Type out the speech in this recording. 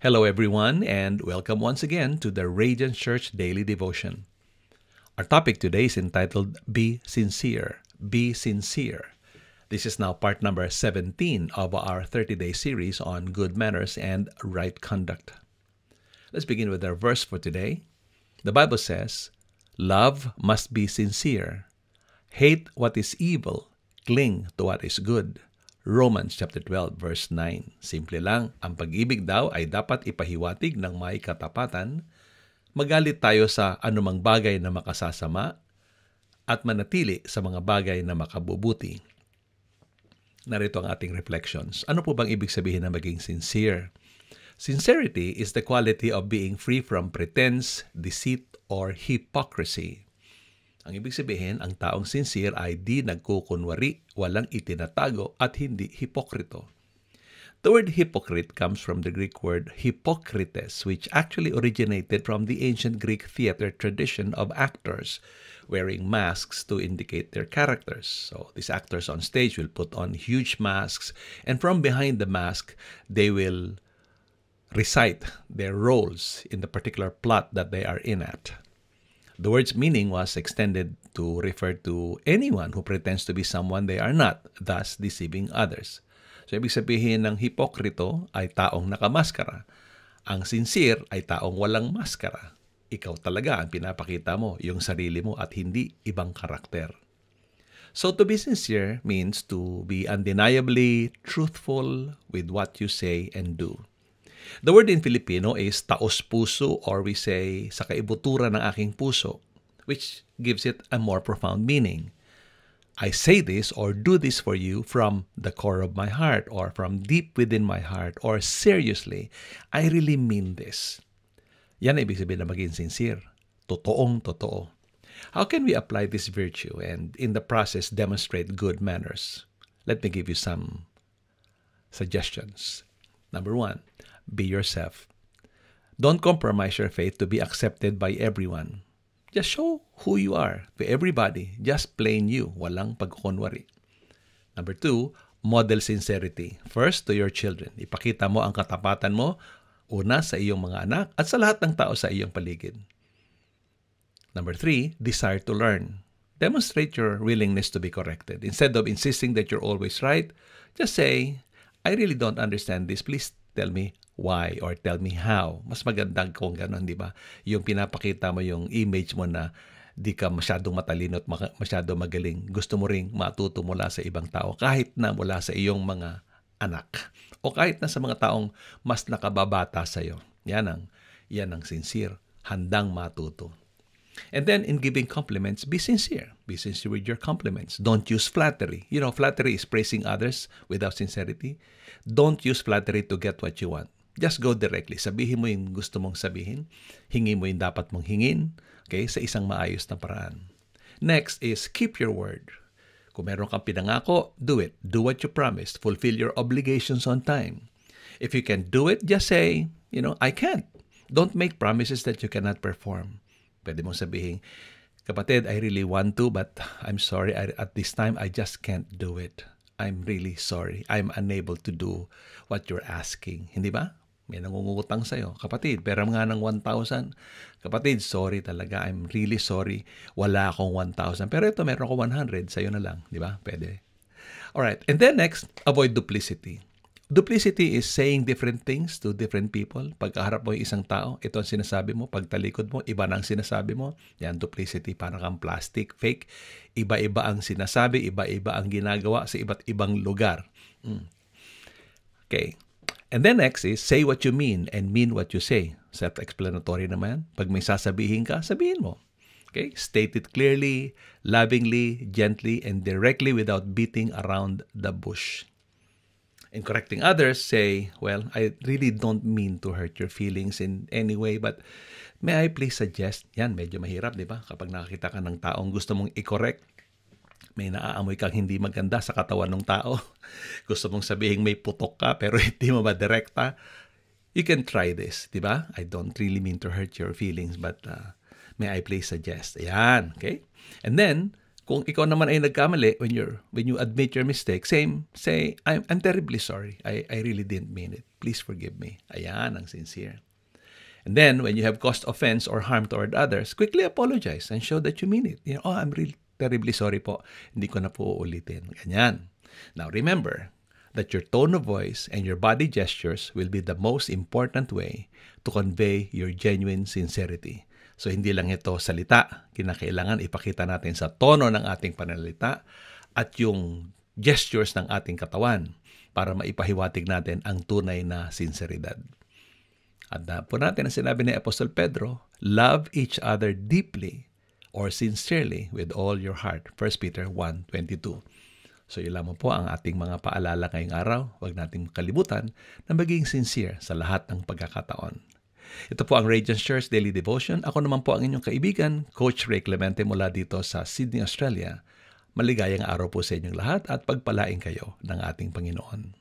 Hello, everyone, and welcome once again to the Radiant Church Daily Devotion. Our topic today is entitled Be Sincere. Be Sincere. This is now part number 17 of our 30-day series on good manners and right conduct. Let's begin with our verse for today. The Bible says, "Love must be sincere. Hate what is evil. Cling to what is good." Romans chapter 12 verse 9. Simple lang, ang pag-ibig daw ay dapat ipahiwatig ng may katapatan, magalit tayo sa anumang bagay na makasasama, at manatili sa mga bagay na makabubuti. Narito ang ating reflections. Ano po bang ibig sabihin na maging sincere? Sincerity is the quality of being free from pretense, deceit, or hypocrisy. Ang ibig sabihin, ang taong sincere ay di nagkukunwari, walang itinatago, at hindi hipokrito. The word hypocrite comes from the Greek word hypokrites, which actually originated from the ancient Greek theater tradition of actors wearing masks to indicate their characters. So these actors on stage will put on huge masks, and from behind the mask, they will recite their roles in the particular plot that they are in at. The word's meaning was extended to refer to anyone who pretends to be someone they are not, thus deceiving others. So, ibig sabihin ng hipokrito ay taong nakamaskara. Ang sincere ay taong walang maskara. Ikaw talaga ang pinapakita mo, yung sarili mo at hindi ibang karakter. So, to be sincere means to be undeniably truthful with what you say and do. The word in Filipino is taos puso, or we say sa kaibuturan ng aking puso, which gives it a more profound meaning. I say this or do this for you from the core of my heart, or from deep within my heart, or seriously, I really mean this. Yan ang ibig sabihin na maging sincere. Totoong totoo. How can we apply this virtue and in the process demonstrate good manners? Let me give you some suggestions. Number 1. Be yourself. Don't compromise your faith to be accepted by everyone. Just show who you are to everybody. Just plain you. Walang pagkukunwari. Number 2, model sincerity. First, to your children. Ipakita mo ang katapatan mo, una sa iyong mga anak at sa lahat ng tao sa iyong paligid. Number 3, desire to learn. Demonstrate your willingness to be corrected. Instead of insisting that you're always right, just say, I really don't understand this. Please tell me why or tell me how. Mas magandang kung gano'n, di ba? Yung pinapakita mo yung image mo na di ka masyadong matalino at masyadong magaling. Gusto mo ring matuto mula sa ibang tao kahit na mula sa iyong mga anak o kahit na sa mga taong mas nakababata sa iyo. Yan ang sincere, handang matuto. And then, in giving compliments, be sincere. Be sincere with your compliments. Don't use flattery. You know, flattery is praising others without sincerity. Don't use flattery to get what you want. Just go directly. Sabihin mo yung gusto mong sabihin. Hingi mo yung dapat mong hingin. Okay? Sa isang maayos na paraan. Next is keep your word. Kung meron kang pinangako, do it. Do what you promised. Fulfill your obligations on time. If you can do it, just say, I can't. Don't make promises that you cannot perform. Pwede mong sabihin, kapatid, I really want to, but I'm sorry. At this time, I just can't do it. I'm really sorry. I'm unable to do what you're asking. Hindi ba? May nangungutang sa'yo. Kapatid, pera nga ng 1,000. Kapatid, sorry talaga. I'm really sorry. Wala akong 1,000. Pero ito, meron ako 100. Sa'yo na lang. Di ba? Pwede. Alright. And then next, avoid duplicity. Duplicity is saying different things to different people. Pagkaharap mo yung isang tao, ito ang sinasabi mo. Pagtalikod mo, iba na ang sinasabi mo. Yan, duplicity. Parang kang plastic, fake. Iba-iba ang sinasabi, iba-iba ang ginagawa sa iba't ibang lugar. Okay. And then next is, say what you mean and mean what you say. Self-explanatory naman. Pag may sasabihin ka, sabihin mo. Okay? State it clearly, lovingly, gently, and directly without beating around the bush. In correcting others, say, well, I really don't mean to hurt your feelings in any way, but may I please suggest, yan, medyo mahirap, di ba? Kapag nakakita ka ng taong gusto mong i-correct, may naaamoy kang hindi maganda sa katawan ng tao. Gusto mong sabihin may putok ka, pero hindi mo madirekta. You can try this, di ba? I don't really mean to hurt your feelings, but may I please suggest. Ayan, okay? And then, Kung ikaw naman ay nagkamali, when you admit your mistake, say, I'm terribly sorry. I really didn't mean it. Please forgive me. Ayan ang sincere. And then, when you have caused offense or harm toward others, quickly apologize and show that you mean it. I'm really terribly sorry po. Hindi ko na po uulitin. Ganyan. Now, remember that your tone of voice and your body gestures will be the most important way to convey your genuine sincerity. So, hindi lang ito salita. Kinakailangan ipakita natin sa tono ng ating pananalita at yung gestures ng ating katawan para maipahiwatig natin ang tunay na sinseridad. At po natin ang sinabi ni Apostol Pedro, love each other deeply or sincerely with all your heart. 1 Peter 1:22. So, yun lamang po ang ating mga paalala ngayong araw. Huwag nating kalimutan na maging sincere sa lahat ng pagkakataon. Ito po ang Radiance Church Daily Devotion. Ako naman po ang inyong kaibigan, Coach Ray Clemente mula dito sa Sydney, Australia. Maligayang araw po sa inyong lahat at pagpalain kayo ng ating Panginoon.